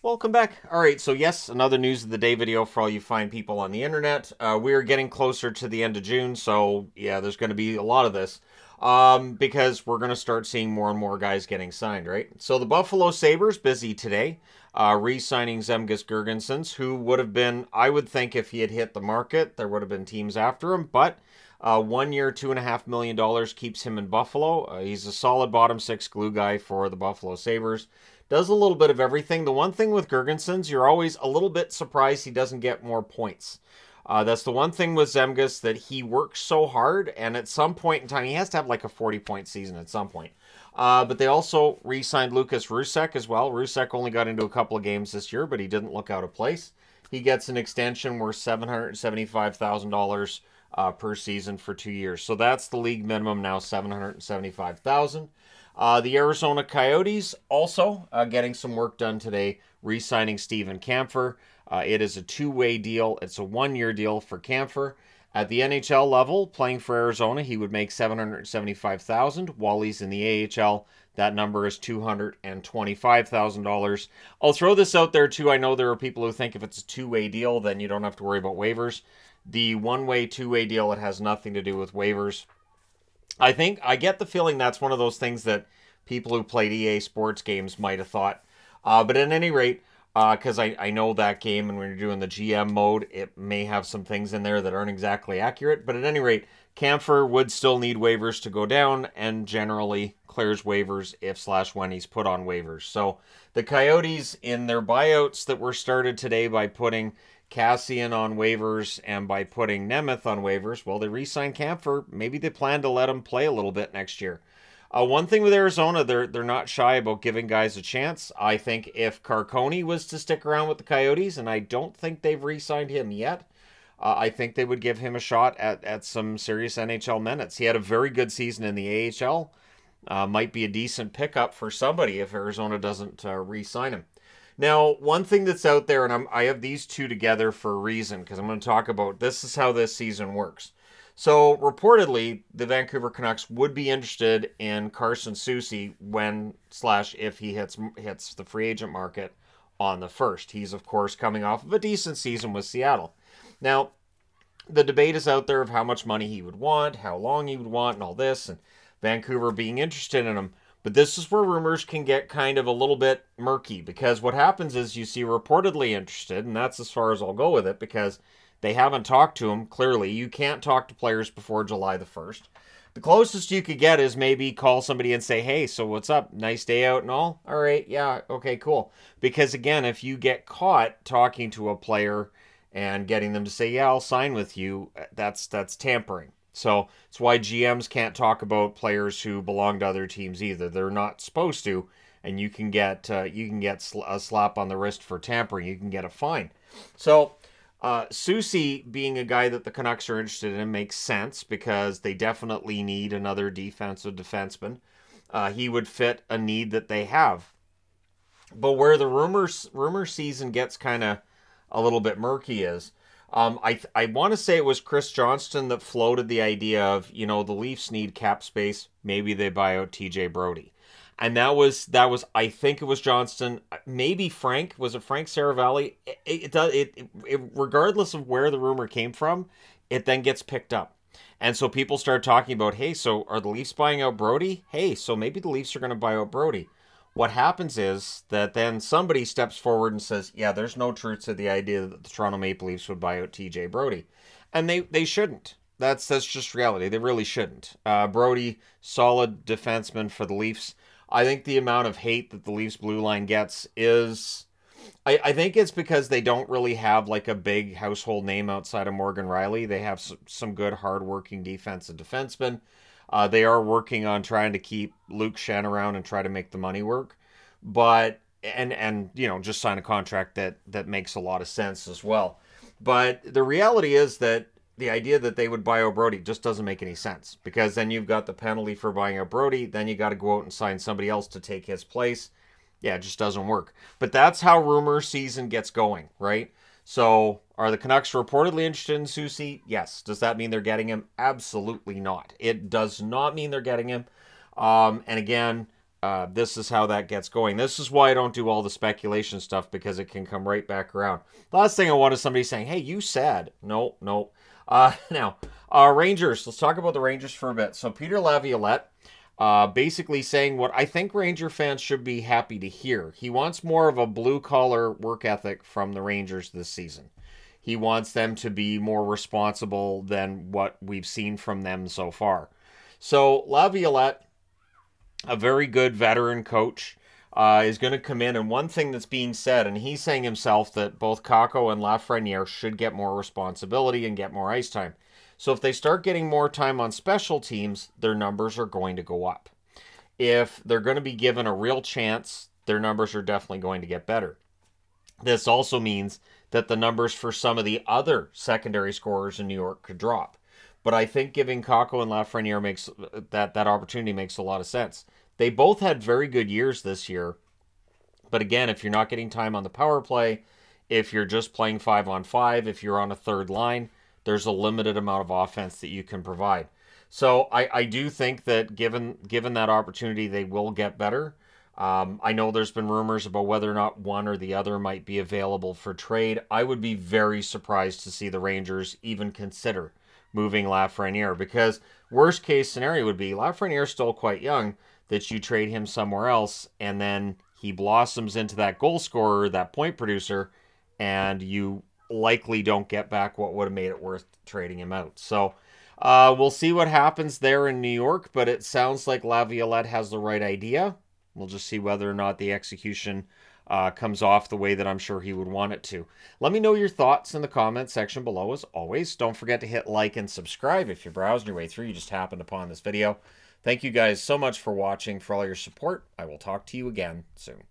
Welcome back. All right, so yes, another news of the day video for all you fine people on the internet. We're getting closer to the end of June, so yeah, there's going to be a lot of this because we're going to start seeing more and more guys getting signed, right? So the Buffalo Sabres busy today, re-signing Zemgus Girgensons, who would have been, I would think, if he had hit the market, there would have been teams after him, but 1 year, $2.5 million keeps him in Buffalo. He's a solid bottom six glue guy for the Buffalo Sabres. Does a little bit of everything. The one thing with Girgensons, you're always a little bit surprised he doesn't get more points. That's the one thing with Zemgus, that he works so hard, and at some point in time, he has to have like a 40-point season at some point. But they also re-signed Lukas Rusek as well. Rusek only got into a couple of games this year, but he didn't look out of place. He gets an extension worth $775,000 per season for 2 years. So that's the league minimum now, $775,000. The Arizona Coyotes also getting some work done today, re-signing Steven Kampfer. It is a two-way deal. It's a 1-year deal for Kampfer. At the NHL level, playing for Arizona, he would make $775,000. While he's in the AHL, that number is $225,000. I'll throw this out there too. I know there are people who think if it's a two-way deal, then you don't have to worry about waivers. The one-way, two-way deal, it has nothing to do with waivers. I get the feeling that's one of those things that people who played EA Sports games might have thought. But at any rate, because I know that game, and when you're doing the GM mode, it may have some things in there that aren't exactly accurate. But at any rate, Kampfer would still need waivers to go down, and generally clears waivers if/when he's put on waivers. So the Coyotes, in their buyouts that were started today by putting Cassian on waivers and by putting Nemeth on waivers, well, they re-signed Kampfer. Maybe they plan to let him play a little bit next year. One thing with Arizona, they're not shy about giving guys a chance. I think if Carcone was to stick around with the Coyotes, and I don't think they've re-signed him yet, I think they would give him a shot at some serious NHL minutes. He had a very good season in the AHL. Might be a decent pickup for somebody if Arizona doesn't re-sign him. Now, one thing that's out there, and I have these two together for a reason, because I'm going to talk about this is how this season works. So, reportedly, the Vancouver Canucks would be interested in Carson Soucy when/if he hits the free agent market on the 1st. He's, of course, coming off of a decent season with Seattle. Now, the debate is out there of how much money he would want, how long he would want, and all this, and Vancouver being interested in him. But this is where rumors can get kind of a little bit murky, because what happens is you see reportedly interested, and that's as far as I'll go with it, because they haven't talked to him. Clearly, you can't talk to players before July the 1st. The closest you could get is maybe call somebody and say, hey, so what's up? Nice day out and all? All right, yeah, okay, cool. Because again, if you get caught talking to a player and getting them to say, yeah, I'll sign with you, that's tampering. So it's why GMs can't talk about players who belong to other teams either. They're not supposed to, and you can get a slap on the wrist for tampering. You can get a fine. So Soucy being a guy that the Canucks are interested in makes sense, because they definitely need another defensive defenseman. He would fit a need that they have. But where the rumor season gets kind of a little bit murky is, I want to say it was Chris Johnston that floated the idea of, the Leafs need cap space. Maybe they buy out TJ Brody. And that was I think it was Johnston. Maybe Frank. Was it Frank Saravalli? It regardless of where the rumor came from, it then gets picked up. And so people start talking about, hey, so are the Leafs buying out Brody? Hey, so maybe the Leafs are going to buy out Brody. What happens is that then somebody steps forward and says, yeah, there's no truth to the idea that the Toronto Maple Leafs would buy out TJ Brody. And they shouldn't. That's just reality. They really shouldn't. Brody, solid defenseman for the Leafs. I think the amount of hate that the Leafs blue line gets is, I think it's because they don't really have like a big household name outside of Morgan Riley. They have some good, hardworking defensive defensemen. They are working on trying to keep Luke Shen around and try to make the money work, but and just sign a contract that makes a lot of sense as well. But the reality is that the idea that they would buy out Brody just doesn't make any sense, because then you've got the penalty for buying out Brody, then you got to go out and sign somebody else to take his place. Yeah, it just doesn't work. But that's how rumor season gets going, right? So are the Canucks reportedly interested in Soucy? Yes. Does that mean they're getting him? Absolutely not. It does not mean they're getting him. And again, this is how that gets going. This is why I don't do all the speculation stuff, because it can come right back around. Last thing I want is somebody saying, hey, you said. No, no. Now, Rangers. Let's talk about the Rangers for a bit. So Peter Laviolette basically saying what I think Ranger fans should be happy to hear. He wants more of a blue-collar work ethic from the Rangers this season. He wants them to be more responsible than what we've seen from them so far. So Laviolette, a very good veteran coach, is going to come in. And one thing that's being said, and he's saying himself, that both Kakko and Lafreniere should get more responsibility and get more ice time. So if they start getting more time on special teams, their numbers are going to go up. If they're going to be given a real chance, their numbers are definitely going to get better. This also means that the numbers for some of the other secondary scorers in New York could drop. But I think giving Kakko and Lafreniere makes that opportunity makes a lot of sense. They both had very good years this year. But again, if you're not getting time on the power play, if you're just playing 5-on-5, if you're on a third line, there's a limited amount of offense that you can provide. So I do think that given that opportunity, they will get better. I know there's been rumors about whether or not one or the other might be available for trade. I would be very surprised to see the Rangers even consider moving Lafreniere, because worst case scenario would be Lafreniere's still quite young, that you trade him somewhere else and then he blossoms into that goal scorer, that point producer, and you likely don't get back what would have made it worth trading him out. So we'll see what happens there in New York, but it sounds like Laviolette has the right idea. We'll just see whether or not the execution comes off the way that I'm sure he would want it to. Let me know your thoughts in the comments section below. As always, don't forget to hit like and subscribe if you're browsing your way through. You just happened upon this video. Thank you guys so much for watching, for all your support. I will talk to you again soon.